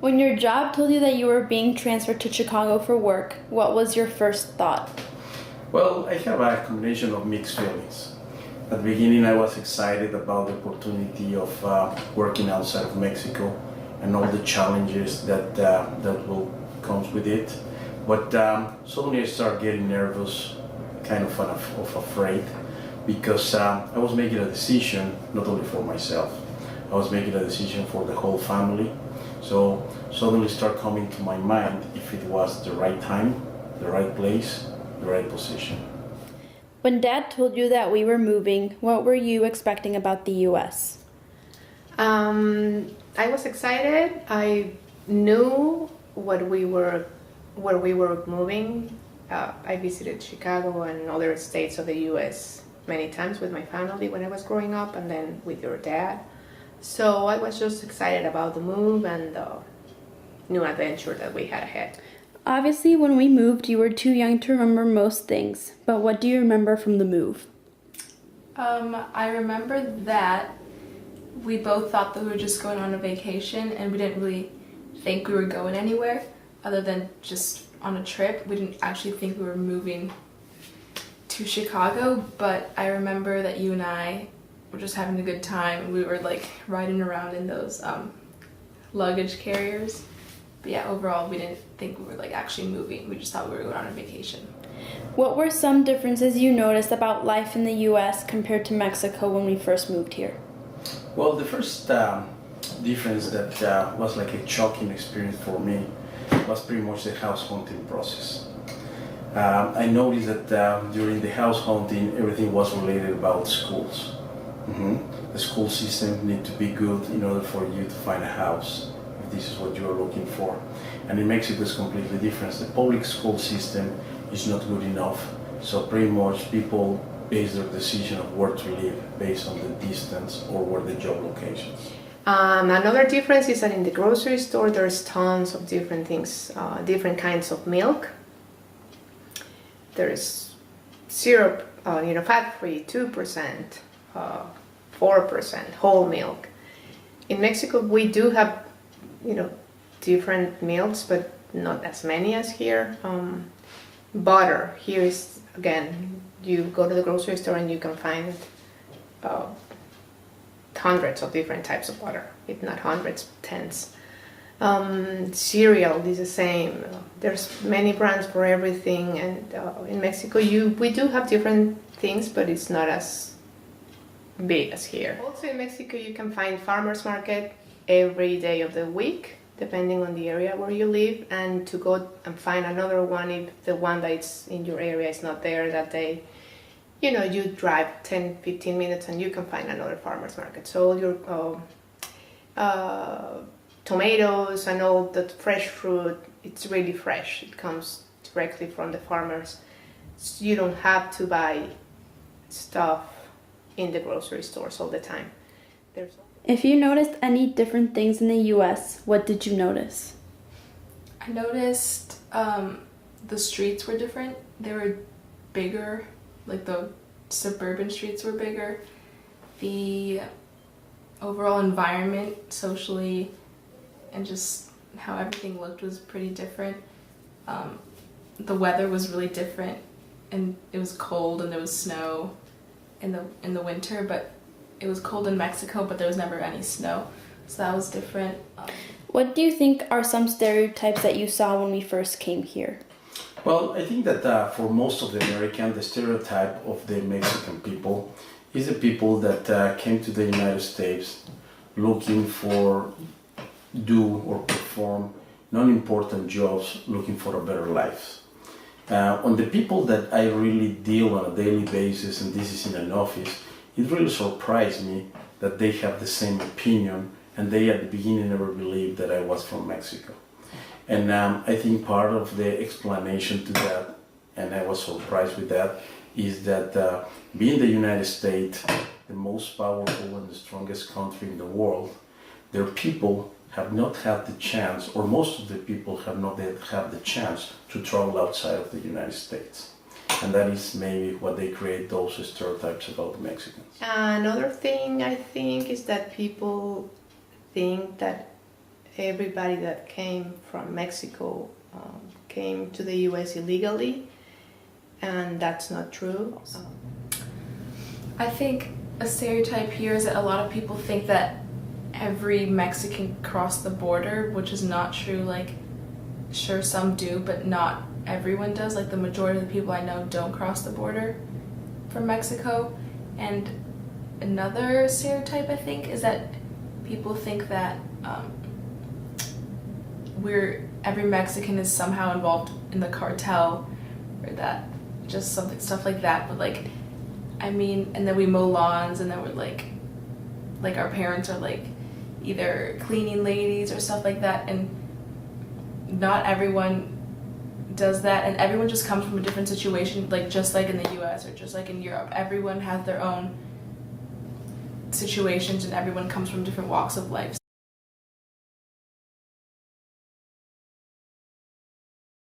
When your job told you that you were being transferred to Chicago for work, what was your first thought? Well, I have a combination of mixed feelings. At the beginning, I was excited about the opportunity of working outside of Mexico and all the challenges that will comes with it. But suddenly I started getting nervous, kind of afraid, because I was making a decision not only for myself. I was making a decision for the whole family. So suddenly start coming to my mind if it was the right time, the right place, the right position. When Dad told you that we were moving, what were you expecting about the U.S.? I was excited. I knew where we were moving. I visited Chicago and other states of the U.S. many times with my family when I was growing up, and then with your dad. So I was just excited about the move and the new adventure that we had ahead. Obviously, when we moved, you were too young to remember most things, but what do you remember from the move? I remember that we both thought that we were just going on a vacation, and we didn't really think we were going anywhere other than just on a trip. We didn't actually think we were moving to Chicago, but I remember that you and I were just having a good time. We were like riding around in those luggage carriers. But yeah, overall, we didn't think we were like actually moving. We just thought we were going on a vacation. What were some differences you noticed about life in the U.S. compared to Mexico when we first moved here? Well, the first difference that was like a shocking experience for me was pretty much the house hunting process. I noticed that during the house hunting, everything was related about schools. The school system need to be good in order for you to find a house, if this is what you are looking for. And in Mexico, it's completely different. The public school system is not good enough, so pretty much people base their decision of where to live based on the distance or where the job locations. Another difference is that in the grocery store there's tons of different things, different kinds of milk. There's syrup, fat-free, 2%, 4% whole milk. In Mexico we do have, different milks, but not as many as here. Butter, here is, again, you go to the grocery store and you can find hundreds of different types of butter, if not hundreds, tens. Cereal is the same. There's many brands for everything, and in Mexico we do have different things, but it's not as big as here. Also in Mexico you can find farmers market every day of the week, depending on the area where you live, and to go and find another one if the one that's in your area is not there that day. You drive 10-15 minutes and you can find another farmer's market. So all your tomatoes and all that fresh fruit, it's really fresh. It comes directly from the farmers. So you don't have to buy stuff in the grocery stores all the time. If you noticed any different things in the U.S., what did you notice? I noticed the streets were different. They were bigger, like the suburban streets were bigger. The overall environment, socially, and just how everything looked was pretty different. The weather was really different, and it was cold and there was snow in the winter, but it was cold in Mexico, but there was never any snow, so that was different. What do you think are some stereotypes that you saw when we first came here? Well, I think that for most of the Americans, the stereotype of the Mexican people is the people that came to the United States looking for do or perform non-important jobs, looking for a better life. On the people that I really deal on a daily basis, and this is in an office, it really surprised me that they have the same opinion, and they at the beginning never believed that I was from Mexico. And I think part of the explanation to that, and I was surprised with that, is that being the United States, the most powerful and the strongest country in the world, their people have not had the chance, or most of the people have not had the chance to travel outside of the United States. And that is maybe what they create those stereotypes about the Mexicans. Another thing I think is that people think that everybody that came from Mexico came to the U.S. illegally, and that's not true. I think a stereotype here is that a lot of people think that every Mexican crossed the border, which is not true. Like, sure, some do, but not everyone does. Like, the majority of the people I know don't cross the border from Mexico. And another stereotype, I think, is that people think that every Mexican is somehow involved in the cartel, or that just stuff like that. But like, I mean, and then we mow lawns, and then we're like our parents are like either cleaning ladies or stuff like that, and not everyone does that, and everyone just comes from a different situation, like just like in the US or just like in Europe. Everyone has their own situations, and everyone comes from different walks of life.